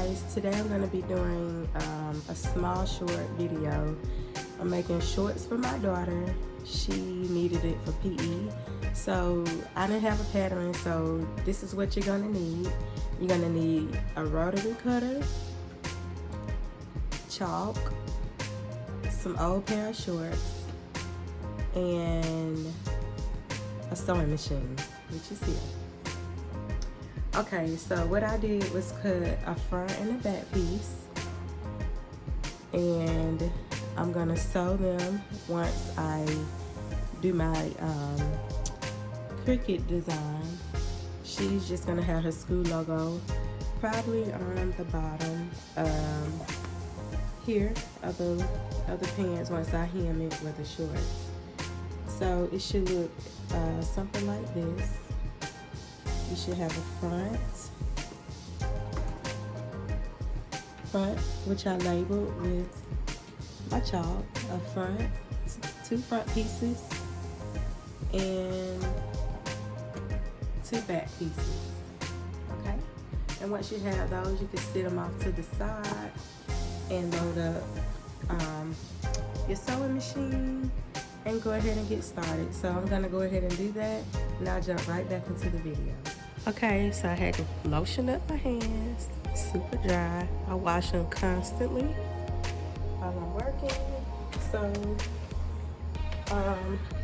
guys, today I'm going to be doing a small short video. I'm making shorts for my daughter. She needed it for PE, so I didn't have a pattern, so this is what you're going to need. You're going to need a rotary cutter, chalk, some old pair of shorts, and a sewing machine, which is here. Okay, so what I did was cut a front and a back piece, and I'm gonna sew them once I do my Cricut design. She's just gonna have her school logo probably on the bottom here of the pants once I hem it with the shorts. So it should look something like this. You should have a front, which I labeled with my chalk, a front, two front pieces, and two back pieces, okay? And once you have those, you can sit them off to the side and load up your sewing machine and go ahead and get started. So I'm gonna go ahead and do that, and I'll jump right back into the video. Okay, so I had to lotion up my hands, super dry. I wash them constantly while I'm working. So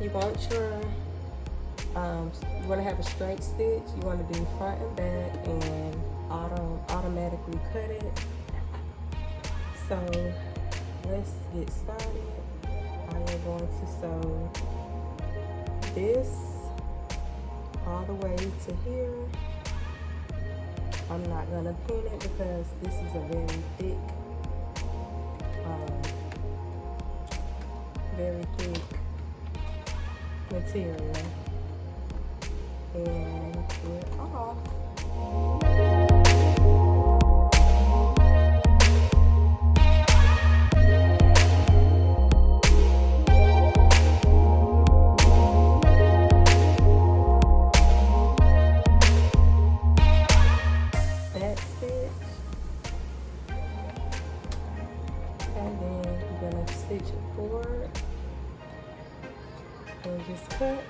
you want your, you want to have a straight stitch. You want to do front and back and automatically cut it. So let's get started. I am going to sew this all the way to here. I'm not gonna pin it because this is a very thick material, and we're off. Stitch it forward and just cut,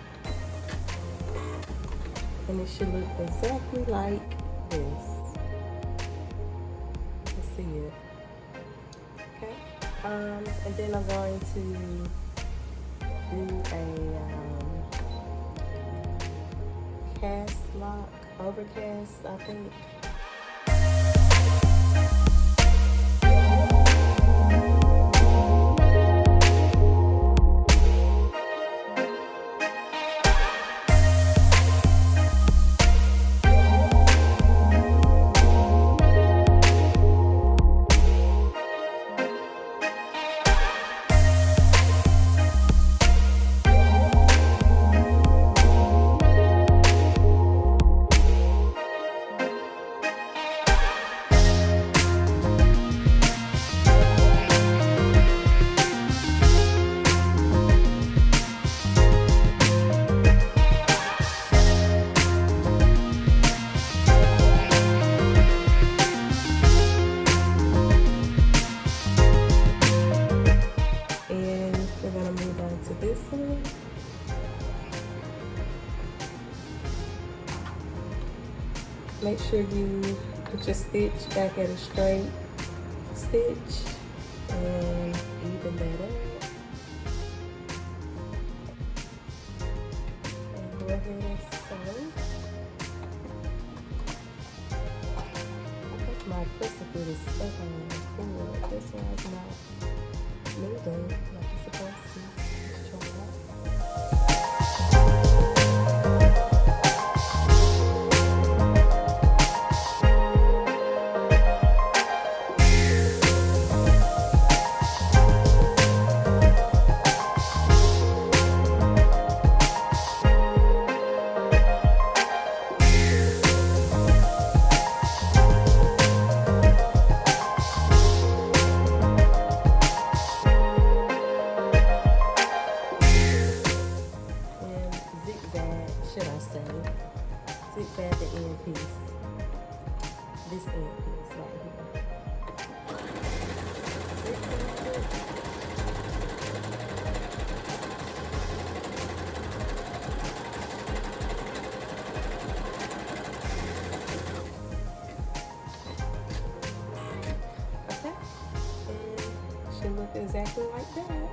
and it should look exactly like this. You see it, okay? And then I'm going to do a cast lock, overcast, I think. Make sure you put your stitch back at a straight stitch and even that up. And go ahead and sew. I think my crescent foot is stuck on the cord. This one's not moving like it's supposed to. Let's try it out. right here. Okay, and it should look exactly like that.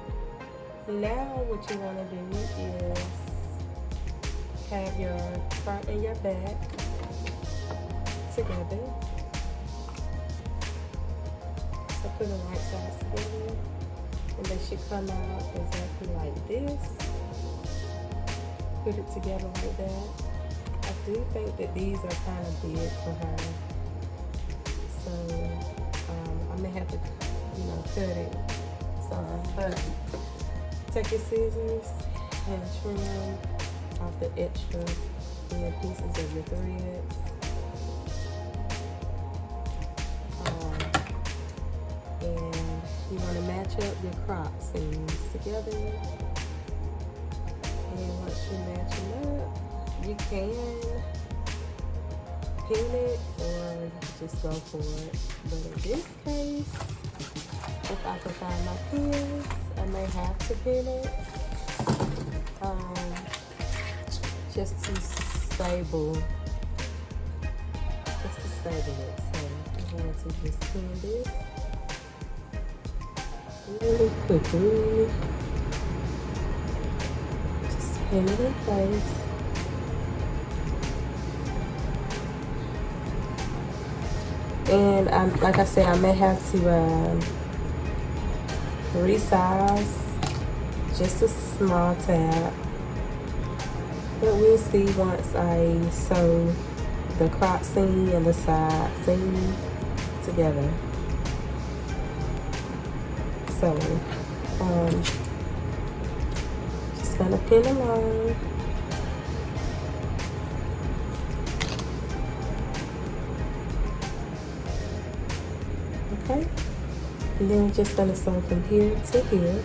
Now what you want to do is have your front and your back together. So put the right sides together, and they should come out exactly like this. Put it together like that. I do think that these are kind of big for her, so I may have to, cut it some. But take your scissors and trim off the extra thin pieces of your threads. And you want to match up your crop seams together. And once you match them up, you can pin it or you can just go for it. But in this case, if I can find my pins, I may have to pin it. Just to stable it. So I'm going to just pin this really quickly. Just pin it in place. And like I said, I may have to resize just a small tab. But we'll see once I sew the crop seam and the side seam together. So, just gonna pin along. Okay, and then we're just gonna sew from here to here.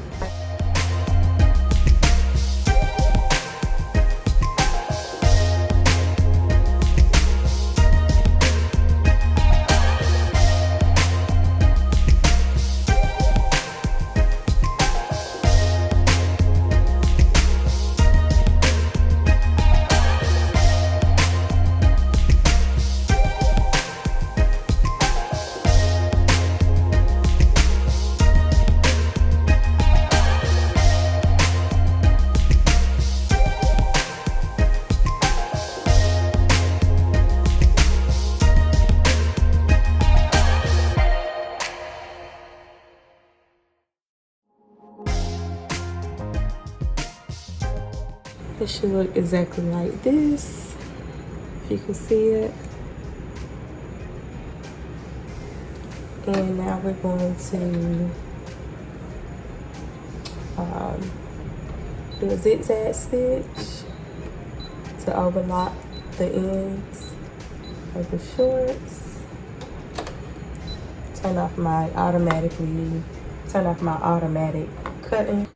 It should look exactly like this, if you can see it. And now we're going to do a zigzag stitch to overlock the ends of the shorts. Turn off my automatic cutting.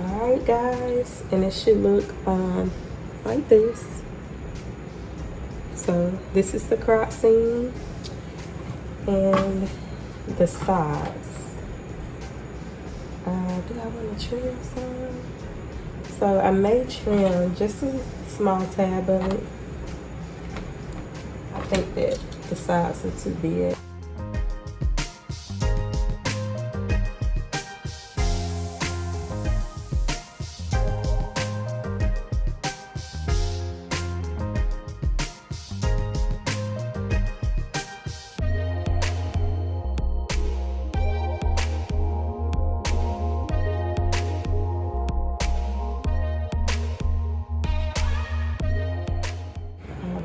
Alright guys, and it should look like this. So this is the crop seam and the sides. Do I want to trim some? So I may trim just a small tab of it. I think that the sides are too big.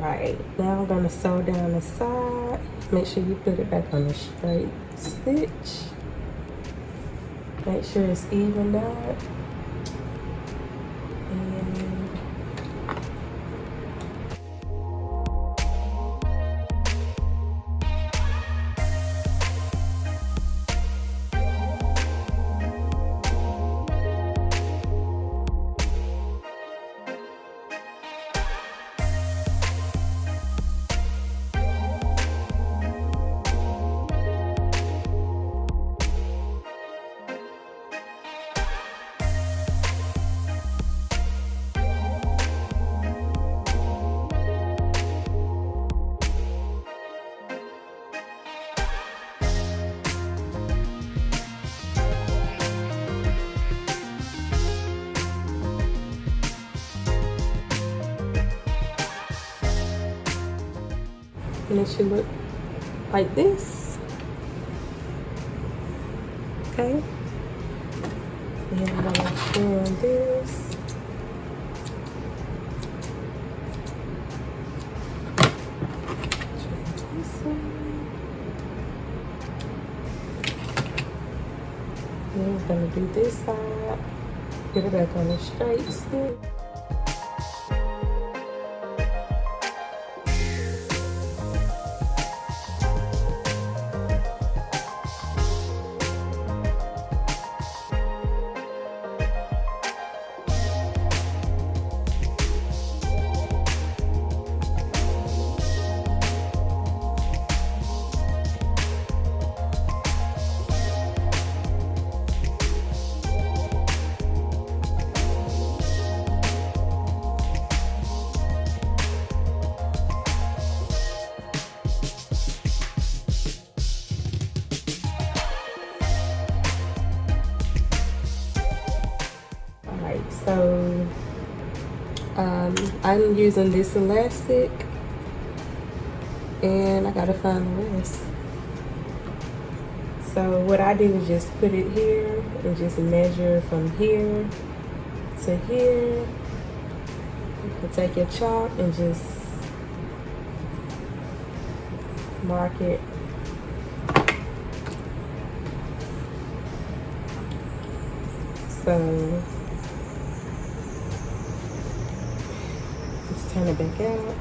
Alright, now I'm going to sew down the side. Make sure you put it back on the straight stitch. Make sure it's evened out. And and it should look like this. Okay, and I'm gonna trim this. Then we're gonna do this side. Get it back on the straight stick. So I'm using this elastic, and I gotta find the rest. So what I do is just put it here and just measure from here to here. You can take your chalk and just mark it. So just turn it back out.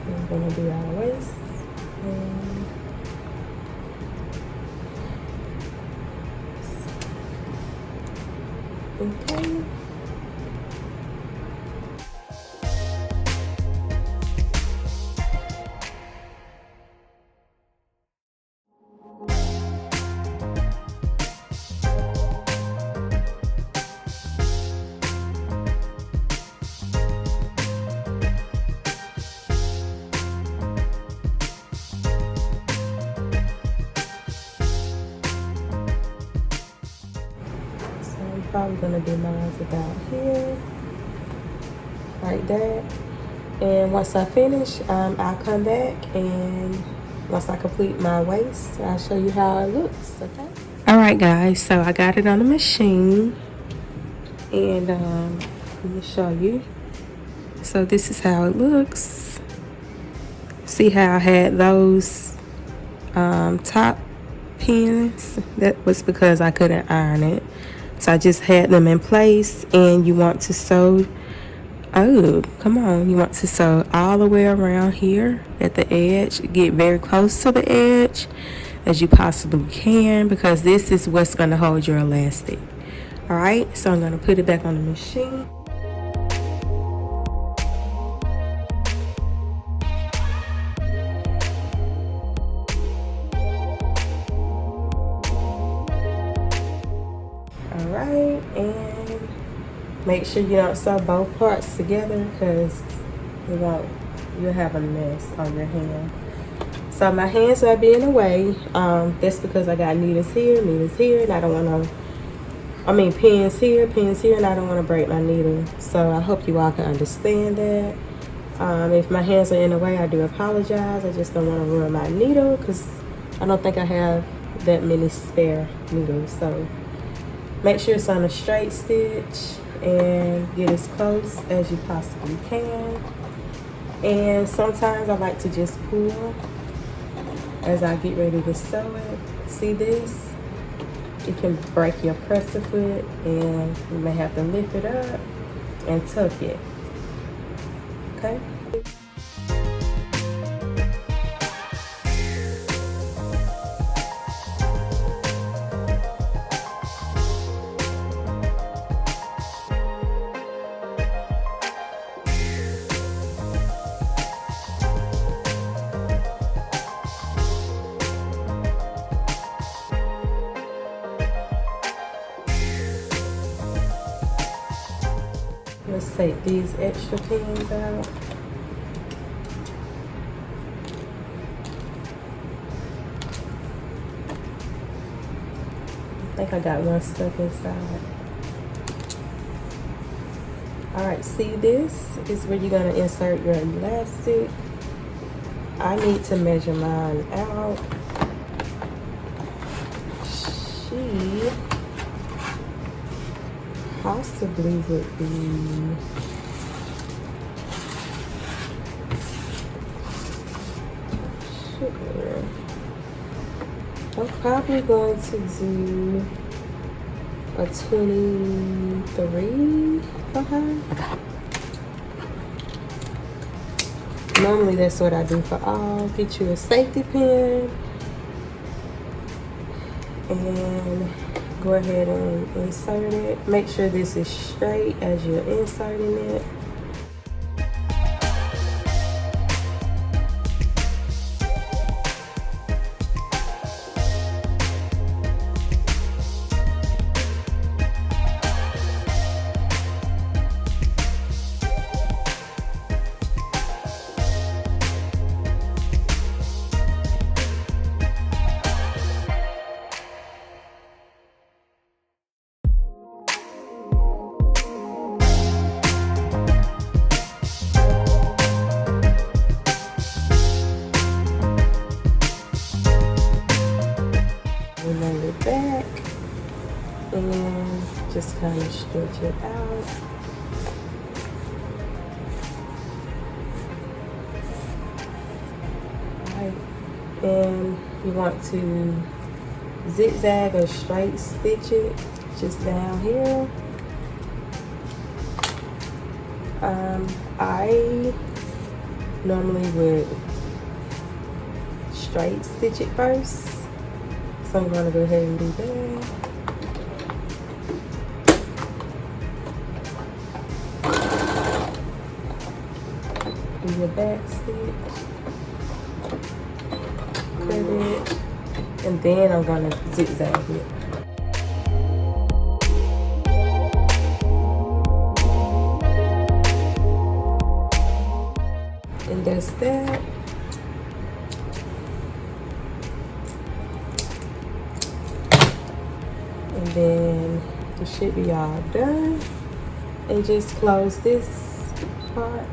I'm gonna do our waist. Okay. Probably gonna do mine about here, like that. And once I finish, I'll come back, and once I complete my waist, I'll show you how it looks. Okay. All right, guys. So I got it on the machine, and let me show you. So this is how it looks. See how I had those top pins? That was because I couldn't iron it. So I just had them in place, and you want to sew, oh, come on. You want to sew all the way around here at the edge. Get very close to the edge as you possibly can, because this is what's going to hold your elastic. All right, so I'm going to put it back on the machine. Alright, and make sure you don't sew both parts together, because you'll have a mess on your hand. So my hands are being away. That's because I got needles here, and I don't want to, pins here, and I don't want to break my needle. So I hope you all can understand that. If my hands are in the way, I do apologize. I just don't want to ruin my needle, because I don't think I have that many spare needles. So make sure it's on a straight stitch and get as close as you possibly can. And sometimes I like to just pull as I get ready to sew it. See this? It can break your presser foot, and you may have to lift it up and tuck it. Okay? Let's take these extra pins out. I think I got one stuck inside. Alright, see, this is where you're gonna insert your elastic. I need to measure mine out. She possibly would be sure. I'm probably going to do a 23 for her. Normally that's what I do for all. Get you a safety pin and go ahead and insert it. Make sure this is straight as you're inserting it. Lay it back and just kind of stretch it out. Alright, and you want to zigzag or straight stitch it just down here. I normally would straight stitch it first. So I'm gonna go ahead and do that. Do your back stitch, cut it, and then I'm gonna zigzag it. And that's that. And then it should be all done. And just close this part.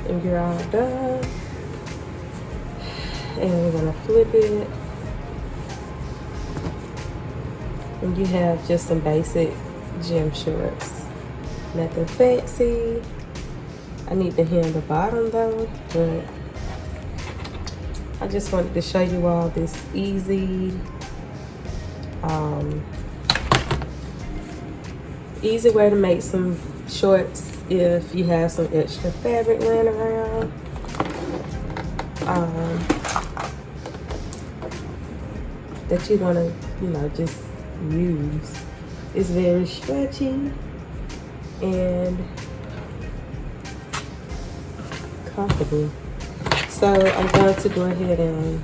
And you're all done. And we're gonna flip it. And you have just some basic gym shorts. Nothing fancy. I need to hem the bottom though, but I just wanted to show you all this easy easy way to make some shorts if you have some extra fabric laying around. That you want to, you know, just use. It's very stretchy and comfortable. So I'm going to go ahead and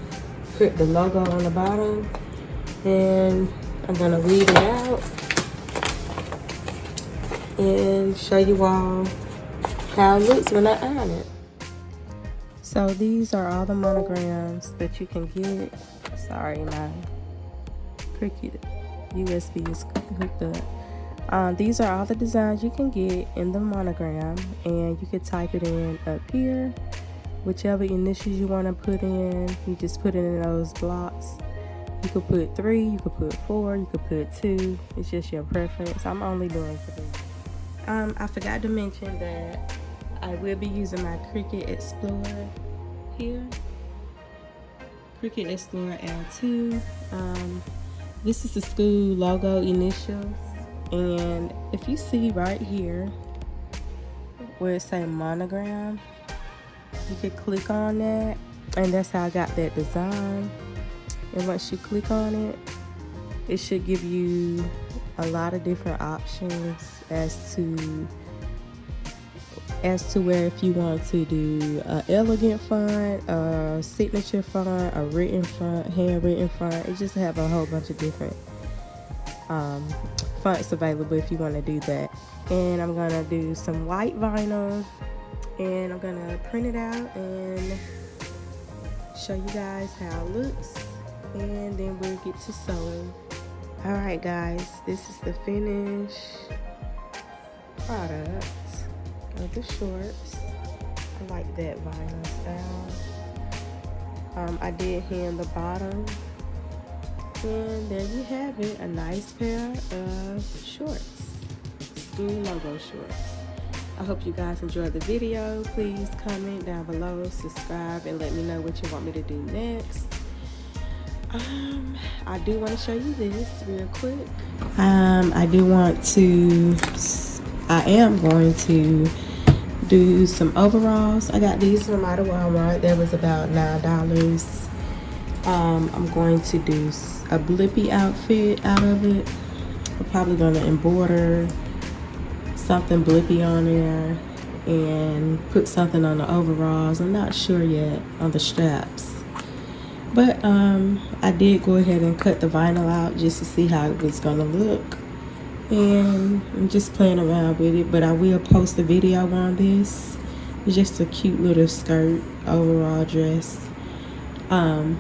put the logo on the bottom, and I'm going to weave it out and show you all how it looks when I iron it. So these are all the monograms that you can get. Sorry, my Cricut USB is hooked up. These are all the designs you can get in the monogram, and you can type it in up here. Whichever initials you want to put in, you just put it in those blocks. You could put 3, you could put 4, you could put 2. It's just your preference. I'm only doing 3. I forgot to mention that I will be using my Cricut Explorer here. Cricut Explorer L2. This is the school logo initials. And if you see right here where it says monogram, you could click on that. And that's how I got that design. And once you click on it, it should give you a lot of different options as to where if you want to do an elegant font, a signature font, a written font, handwritten font. It just have a whole bunch of different fonts available if you want to do that. And I'm gonna do some white vinyl, and I'm gonna print it out and show you guys how it looks, and then we'll get to sewing. All right guys, this is the finished product of the shorts. I like that vinyl style. I did hem the bottom, and there you have it, a nice pair of shorts, Skein logo shorts. I hope you guys enjoyed the video. Please comment down below, subscribe, and let me know what you want me to do next. I do want to show you this real quick. I am going to do some overalls. I got these from out of Walmart. That was about $9. I'm going to do a Blippi outfit out of it. I'm probably going to embroider something Blippi on there and put something on the overalls. I'm not sure yet on the straps. But I did go ahead and cut the vinyl out just to see how it was gonna look, and I'm just playing around with it. But I will post a video on this. It's just a cute little skirt overall dress, and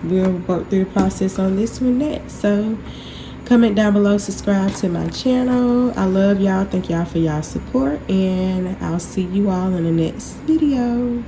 we'll work through the process on this one next. So comment down below, subscribe to my channel. I love y'all. Thank y'all for y'all support, and I'll see you all in the next video.